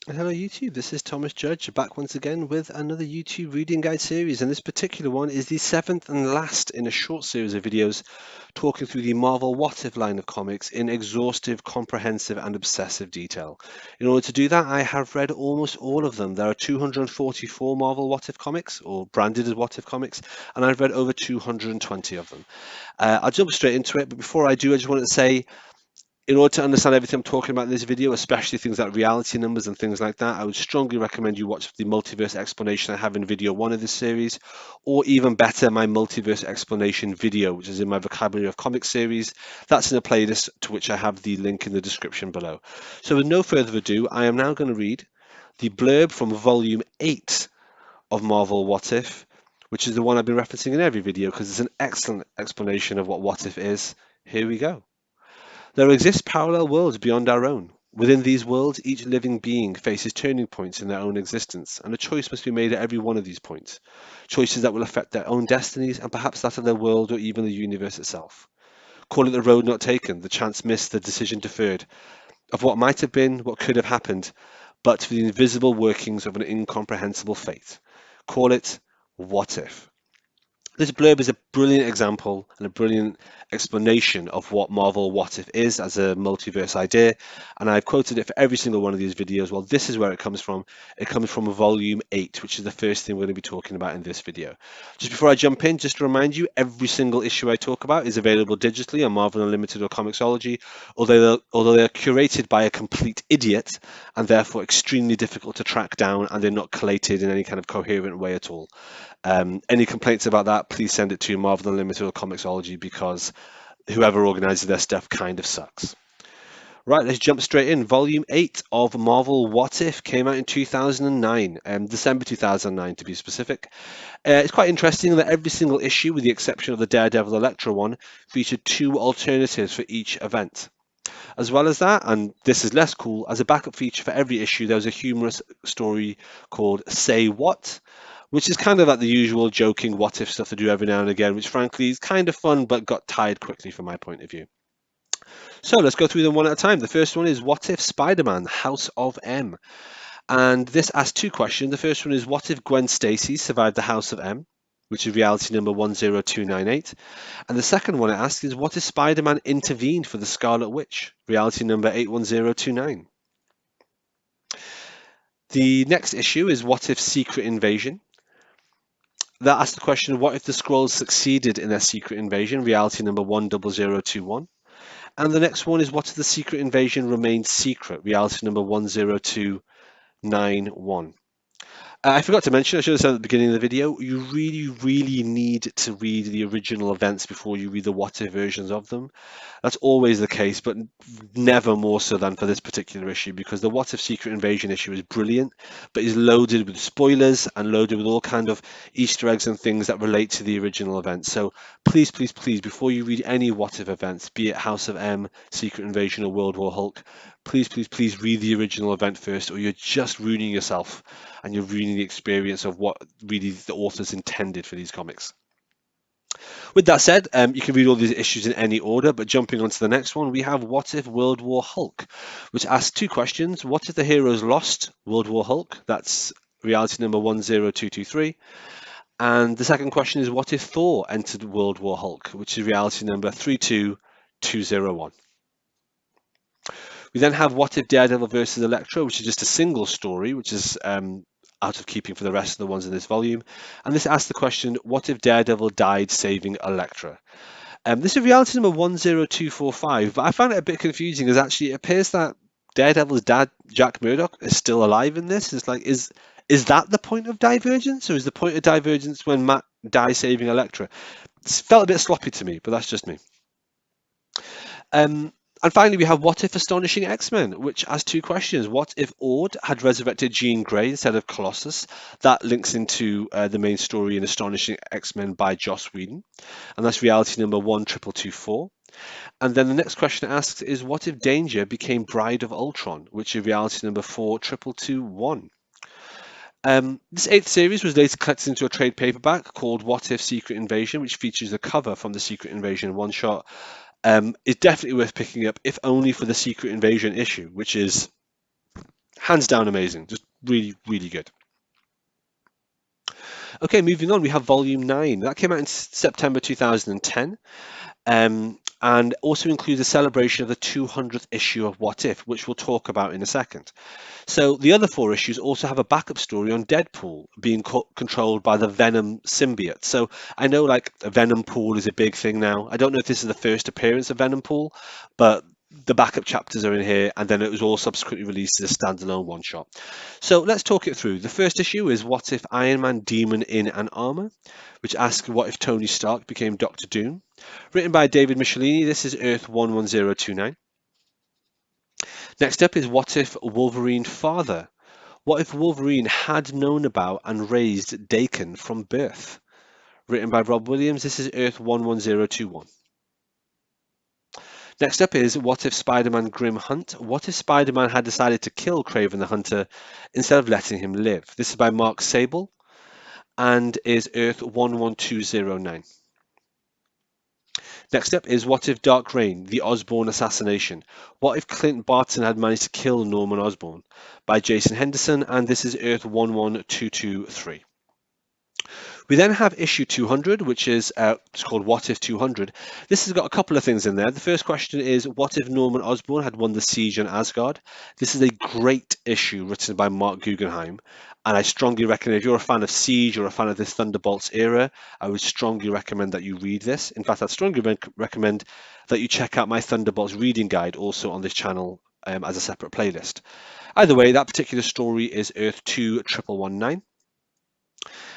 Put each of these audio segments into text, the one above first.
Hello YouTube, this is Thomas Judge back once again with another YouTube reading guide series, and this particular one is the seventh and last in a short series of videos talking through the Marvel What If line of comics in exhaustive, comprehensive and obsessive detail. In order to do that, I have read almost all of them. There are 244 Marvel What If comics, or branded as What If comics, and I've read over 220 of them. I'll jump straight into it, but before I do, I just wanted to say in order to understand everything I'm talking about in this video, especially things like reality numbers and things like that, I would strongly recommend you watch the multiverse explanation I have in video 1 of this series, or even better, my multiverse explanation video, which is in my Vocabulary of Comics series. That's in a playlist to which I have the link in the description below. So with no further ado, I am now going to read the blurb from Volume 8 of Marvel What If, which is the one I've been referencing in every video because it's an excellent explanation of what If is. Here we go. There exist parallel worlds beyond our own. Within these worlds, each living being faces turning points in their own existence, and a choice must be made at every one of these points. Choices that will affect their own destinies and perhaps that of their world or even the universe itself. Call it the road not taken, the chance missed, the decision deferred, of what might have been, what could have happened, but for the invisible workings of an incomprehensible fate. Call it what if. This blurb is a brilliant example and a brilliant explanation of what Marvel What If is as a multiverse idea, and I've quoted it for every single one of these videos. Well, this is where it comes from. It comes from Volume 8, which is the first thing we're going to be talking about in this video. Just before I jump in, just to remind you, every single issue I talk about is available digitally on Marvel Unlimited or Comixology, although they are curated by a complete idiot and therefore extremely difficult to track down, and they're not collated in any kind of coherent way at all. Any complaints about that, please send it to Marvel Unlimited or Comixology because whoever organizes their stuff kind of sucks. Right, let's jump straight in. Volume 8 of Marvel What If came out in 2009, December 2009 to be specific. It's quite interesting that every single issue, with the exception of the Daredevil Elektra one, featured two alternatives for each event. As well as that, and this is less cool, as a backup feature for every issue, there was a humorous story called Say What, which is kind of like the usual joking what if stuff they do every now and again, which frankly is kind of fun but got tired quickly from my point of view. So let's go through them one at a time. The first one is What If Spider-Man House of M? And this asks two questions. The first one is what if Gwen Stacy survived the House of M, which is reality number 10298. And the second one it asks is what if Spider-Man intervened for the Scarlet Witch, reality number 81029. The next issue is what if Secret Invasion. That asks the question, what if the Skrulls succeeded in their secret invasion, reality number 10021. And the next one is what if the secret invasion remained secret, reality number 10291. I forgot to mention, I should have said at the beginning of the video, you really, really need to read the original events before you read the what if versions of them. That's always the case, but never more so than for this particular issue, because the what if Secret Invasion issue is brilliant, but is loaded with spoilers and loaded with all kind of Easter eggs and things that relate to the original event. So please, please, please, before you read any what if events, be it House of M, Secret Invasion, or World War Hulk, please, please, please read the original event first, or you're just ruining yourself and you're ruining the experience of what really the authors intended for these comics. With that said, you can read all these issues in any order, but jumping on to the next one, we have What If World War Hulk, which asks two questions. What if the heroes lost World War Hulk? That's reality number 10223. And the second question is, what if Thor entered World War Hulk, which is reality number 32201. We then have What If Daredevil versus Elektra, which is just a single story, which is out of keeping for the rest of the ones in this volume. And this asks the question, what if Daredevil died saving Elektra? This is reality number 10245, but I found it a bit confusing as actually it appears that Daredevil's dad, Jack Murdock, is still alive in this. It's like, is that the point of Divergence, or is the point of Divergence when Matt dies saving Elektra? It felt a bit sloppy to me, but that's just me. And finally, we have What If Astonishing X-Men, which has two questions. What if Ord had resurrected Jean Grey instead of Colossus? That links into the main story in Astonishing X-Men by Joss Whedon. And that's reality number 12224. And then the next question it asks is, what if Danger became Bride of Ultron, which is reality number 42221. This eighth series was later collected into a trade paperback called What If Secret Invasion, which features a cover from the Secret Invasion one-shot. It's definitely worth picking up, if only for the Secret Invasion issue, which is Hands down amazing, just really, really good. Okay, moving on, we have Volume 9. That came out in September 2010. And also includes a celebration of the 200th issue of What If, which we'll talk about in a second. So the other 4 issues also have a backup story on Deadpool being controlled by the Venom symbiote. So I know like a Venom pool is a big thing now. I don't know if this is the first appearance of Venom pool, but the backup chapters are in here, and then it was all subsequently released as a standalone one-shot. So let's talk it through. The first issue is What If Iron Man Demon in an Armor, which asks what if Tony Stark became Doctor Doom. Written by David Michelini, this is Earth 11029. Next up is What If Wolverine Father? What if Wolverine had known about and raised Daken from birth? Written by Rob Williams, this is Earth 11021. Next up is What If Spider-Man Grim Hunt? What if Spider-Man had decided to kill Kraven the Hunter instead of letting him live? This is by Mark Sable and is Earth 11209. Next up is What If Dark Reign, the Osborne Assassination? What if Clint Barton had managed to kill Norman Osborn? By Jason Henderson, and this is Earth 11223. We then have issue 200, which is it's called What If 200. This has got a couple of things in there. The first question is, what if Norman Osborn had won the siege on Asgard? This is a great issue written by Mark Guggenheim, and I strongly recommend if you're a fan of Siege or a fan of this Thunderbolts era, I would strongly recommend that you read this. In fact, I'd strongly recommend that you check out my Thunderbolts reading guide also on this channel as a separate playlist. Either way, that particular story is Earth 21119.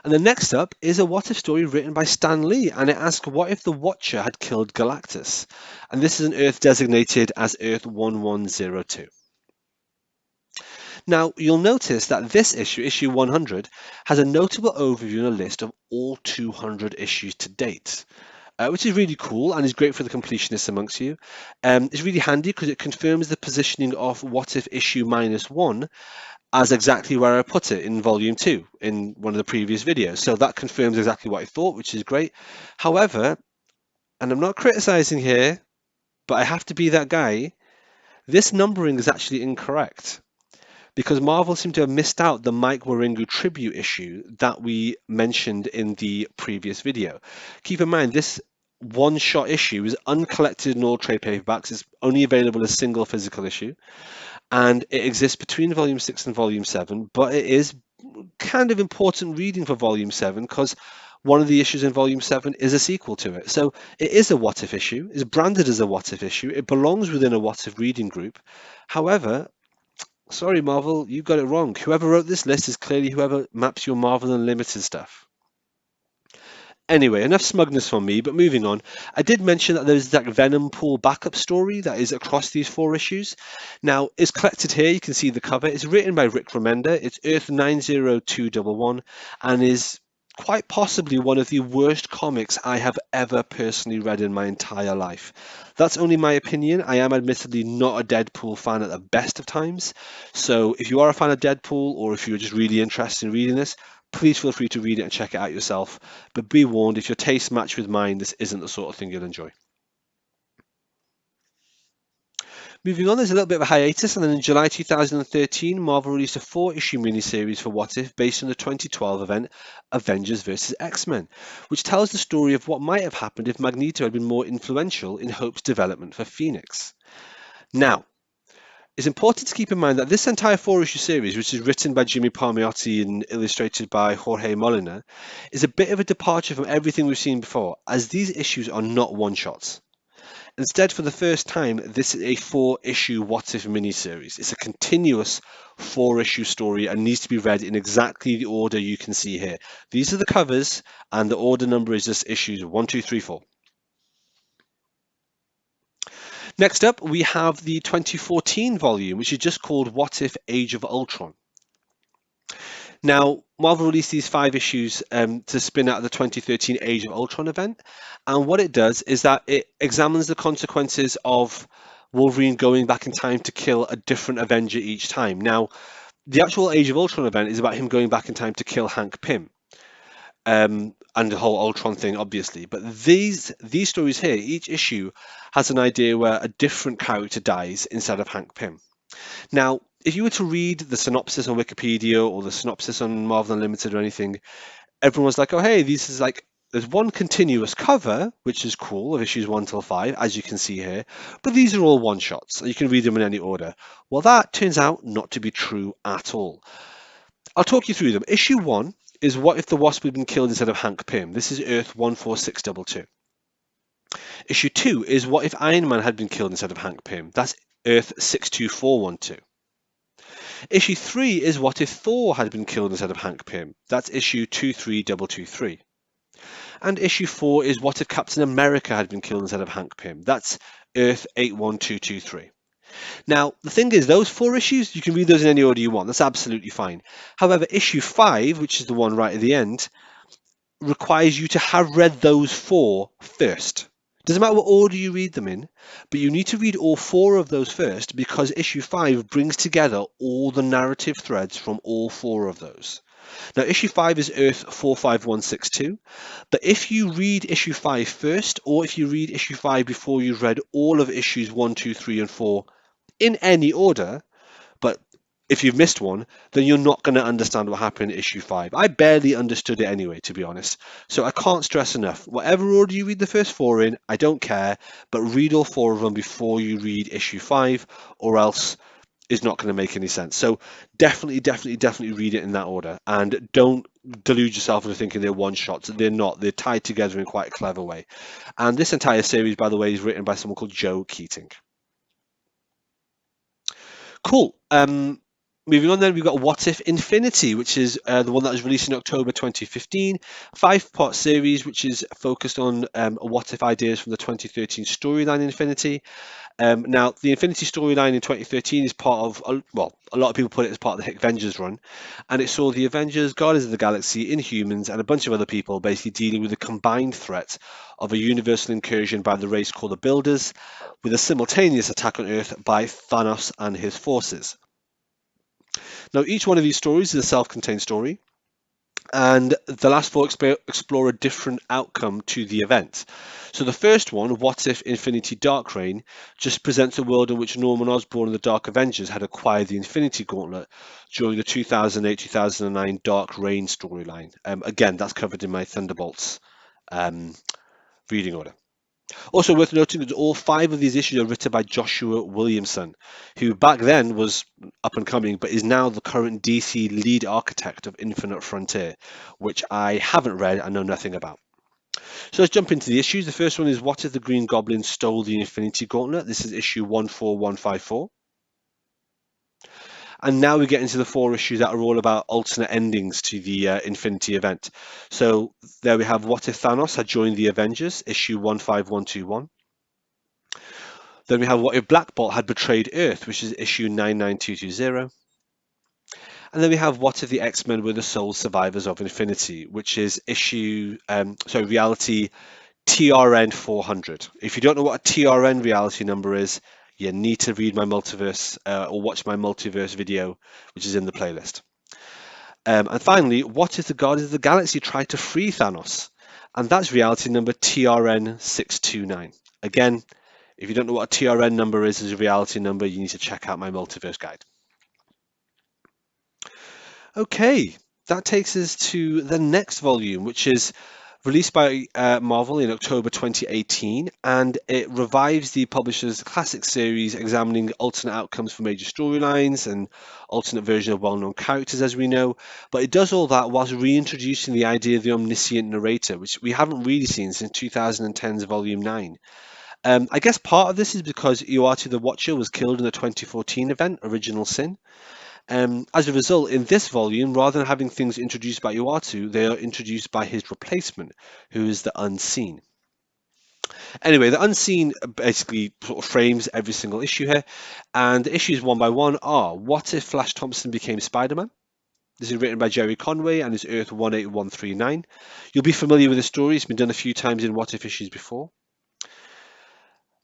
And the next up is a what if story written by Stan Lee, and it asks what if the Watcher had killed Galactus? And this is an Earth designated as Earth 1102. Now, you'll notice that this issue, issue 100, has a notable overview and a list of all 200 issues to date. Which is really cool and is great for the completionists amongst you. It's really handy because it confirms the positioning of What If issue -1 as exactly where I put it in volume 2 in one of the previous videos. So that confirms exactly what I thought, which is great. However, and I'm not criticizing here, but I have to be that guy, this numbering is actually incorrect because Marvel seem to have missed out the Mike Wieringo tribute issue that we mentioned in the previous video. Keep in mind, this one-shot issue is uncollected in all trade paperbacks. It's only available as a single physical issue, and it exists between Volume 6 and Volume 7, but it is kind of important reading for Volume 7 because one of the issues in Volume 7 is a sequel to it. So it is a what if issue, it's branded as a what if issue, it belongs within a what if reading group. However, sorry Marvel, you got it wrong. Whoever wrote this list is clearly whoever maps your Marvel Unlimited stuff. Anyway, enough smugness from me, but moving on. I did mention that there's that Venom pool backup story that is across these 4 issues. Now, it's collected here. You can see the cover. It's written by Rick Remender. It's Earth 90211 and is quite possibly one of the worst comics I have ever personally read in my entire life. That's only my opinion. I am admittedly not a Deadpool fan at the best of times. So if you are a fan of Deadpool or if you're just really interested in reading this, please feel free to read it and check it out yourself. But be warned, if your tastes match with mine, this isn't the sort of thing you'll enjoy. Moving on, there's a little bit of a hiatus, and then in July 2013, Marvel released a 4-issue miniseries for What If based on the 2012 event Avengers vs. X-Men, which tells the story of what might have happened if Magneto had been more influential in Hope's development for Phoenix. Now, it's important to keep in mind that this entire 4-issue series, which is written by Jimmy Palmiotti and illustrated by Jorge Molina, is a bit of a departure from everything we've seen before, as these issues are not one-shots. Instead, for the first time, this is a 4-issue What If miniseries. It's a continuous 4-issue story and needs to be read in exactly the order you can see here. These are the covers, and the order number is just issues 1, 2, 3, 4. Next up, we have the 2014 volume, which is just called What If Age of Ultron. Now, Marvel released these 5 issues to spin out of the 2013 Age of Ultron event, and what it does is that it examines the consequences of Wolverine going back in time to kill a different Avenger each time. Now, the actual Age of Ultron event is about him going back in time to kill Hank Pym. And the whole Ultron thing, obviously. But these stories here, each issue has an idea where a different character dies instead of Hank Pym. Now, if you were to read the synopsis on Wikipedia or the synopsis on Marvel Unlimited or anything, everyone was like, oh, hey, this is like, there's one continuous cover, which is cool, of issues 1 till 5, as you can see here, but these are all one-shots, and you can read them in any order. Well, that turns out not to be true at all. I'll talk you through them. Issue 1 is What If the Wasp Had Been Killed Instead of Hank Pym? This is Earth 14622. Issue 2 is What If Iron Man Had Been Killed Instead of Hank Pym? That's Earth 62412. Issue 3 is What If Thor Had Been Killed Instead of Hank Pym? That's issue 23223. And issue 4 is What If Captain America Had Been Killed Instead of Hank Pym? That's Earth 81223. Now, the thing is, those 4 issues, you can read those in any order you want. That's absolutely fine. However, issue 5, which is the one right at the end, requires you to have read those 4 first. Doesn't matter what order you read them in, but you need to read all 4 of those first, because issue 5 brings together all the narrative threads from all 4 of those. Now, issue 5 is Earth 45162, but if you read issue 5 first, or if you read issue 5 before you've read all of issues 1, 2, 3, and 4 in any order, but if you've missed one, then you're not going to understand what happened in issue 5. I barely understood it anyway, to be honest. So I can't stress enough. Whatever order you read the first 4 in, I don't care, but read all 4 of them before you read issue 5, or else it's not going to make any sense. So definitely read it in that order. And don't delude yourself into thinking they're one-shots. They're not. They're tied together in quite a clever way. And this entire series, by the way, is written by someone called Joe Keating. Cool. Moving on then, we've got What If Infinity, which is the one that was released in October 2015. 5-part series, which is focused on what if ideas from the 2013 storyline Infinity. Now, the Infinity storyline in 2013 is part of, well, a lot of people put it as part of the Avengers run, and it saw the Avengers, Guardians of the Galaxy, Inhumans, and a bunch of other people basically dealing with the combined threat of a universal incursion by the race called the Builders, with a simultaneous attack on Earth by Thanos and his forces. Now, each one of these stories is a self-contained story, and the last 4 explore a different outcome to the event. So the first one, What If Infinity Dark Reign, just presents a world in which Norman Osborn and the Dark Avengers had acquired the Infinity Gauntlet during the 2008-2009 Dark Reign storyline. Again, that's covered in my Thunderbolts reading order. Also worth noting that all 5 of these issues are written by Joshua Williamson, who back then was up and coming, but is now the current DC lead architect of Infinite Frontier, which I haven't read and know nothing about. So let's jump into the issues. The first one is What If the Green Goblin Stole the Infinity Gauntlet? This is issue 14154. And now we get into the 4 issues that are all about alternate endings to the Infinity event. So there we have What If Thanos had joined the Avengers, issue 15121. Then we have What If Black Bolt had betrayed Earth, which is issue 99220. And then we have What If the X-Men were the sole survivors of Infinity, which is reality TRN 400. If you don't know what a TRN reality number is, you need to read my multiverse or watch my multiverse video, which is in the playlist. And finally, What If the Guardians of the Galaxy tried to free Thanos? And that's reality number TRN 629. Again, if you don't know what a TRN number is as a reality number, you need to check out my multiverse guide. Okay, that takes us to the next volume, which is released by Marvel in October 2018, and it revives the publisher's classic series examining alternate outcomes for major storylines and alternate version of well-known characters, as we know. But it does all that whilst reintroducing the idea of the omniscient narrator, which we haven't really seen since 2010's Volume 9. I guess part of this is because Uatu the Watcher was killed in the 2014 event, Original Sin. As a result, in this volume, rather than having things introduced by Uatu, they are introduced by his replacement, who is the Unseen. Anyway, the Unseen basically sort of frames every single issue here, and the issues one by one are What If Flash Thompson became Spider-Man? This is written by Jerry Conway and is Earth 18139. You'll be familiar with the story, it's been done a few times in What If issues before.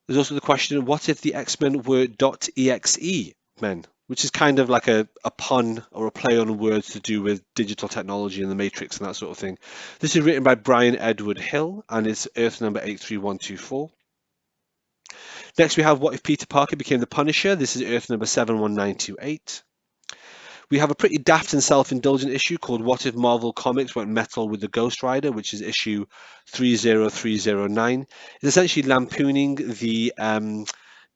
There's also the question, what if the X-Men were .exe men? Which is kind of like a pun or a play on words to do with digital technology and the Matrix and that sort of thing. This is written by Brian Edward Hill and it's Earth number 83124. Next we have What If Peter Parker became the Punisher? This is Earth number 71928. We have a pretty daft and self-indulgent issue called What If Marvel Comics Went Metal with the Ghost Rider, which is issue 30309. It's essentially lampooning the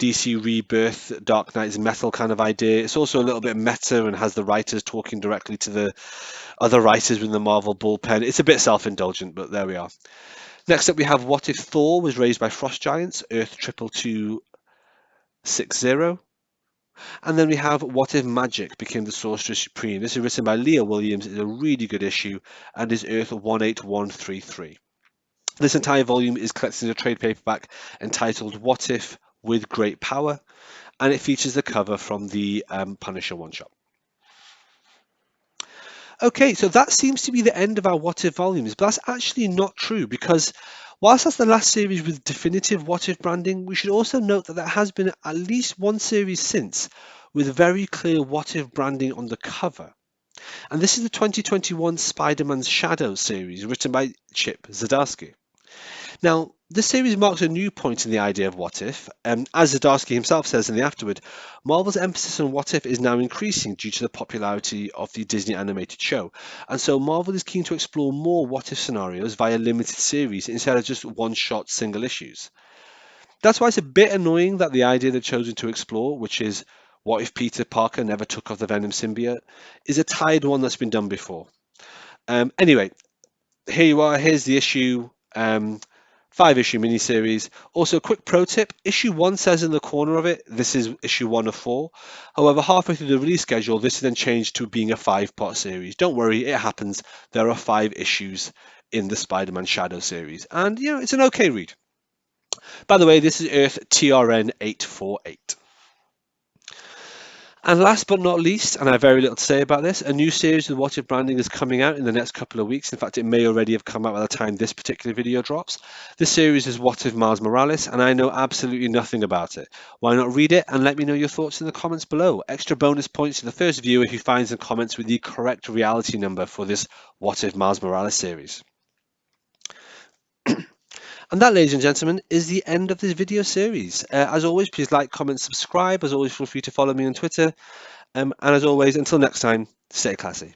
DC Rebirth Dark Knight's metal kind of idea. It's also a little bit meta and has the writers talking directly to the other writers within the Marvel bullpen. It's a bit self-indulgent, but there we are. Next up, we have What If Thor was raised by frost giants, Earth 22260. And then we have What If Magic became the Sorcerer Supreme. This is written by Leah Williams. It's a really good issue and is Earth 18133. This entire volume is collected in a trade paperback entitled What If with Great Power, and it features the cover from the Punisher one-shot. Okay, so that seems to be the end of our What If volumes, but that's actually not true, because whilst that's the last series with definitive What If branding, we should also note that there has been at least one series since with very clear What If branding on the cover. And this is the 2021 Spider-Man's Shadow series, written by Chip Zdarsky. Now, this series marks a new point in the idea of What If. As Zdarsky himself says in the afterword, Marvel's emphasis on What If is now increasing due to the popularity of the Disney animated show. And so Marvel is keen to explore more What If scenarios via limited series instead of just one-shot single issues. That's why it's a bit annoying that the idea they've chosen to explore, which is what if Peter Parker never took off the Venom symbiote, is a tired one that's been done before. Anyway, here you are. Here's the issue. 5-issue miniseries. Also, quick pro tip, issue 1 says in the corner of it, this is issue 1 of 4. However, halfway through the release schedule, this is then changed to being a 5-part series. Don't worry, it happens. There are 5 issues in the Spider-Man Shadow series. And, you know, it's an okay read. By the way, this is Earth TRN 848. And last but not least, and I have very little to say about this, a new series with What If branding is coming out in the next couple of weeks. In fact, it may already have come out by the time this particular video drops. This series is What If Miles Morales, and I know absolutely nothing about it. Why not read it and let me know your thoughts in the comments below. Extra bonus points to the first viewer who finds and comments with the correct reality number for this What If Miles Morales series. And that, ladies and gentlemen, is the end of this video series. As always, please like, comment, subscribe. As always, feel free to follow me on Twitter. And as always, until next time, stay classy.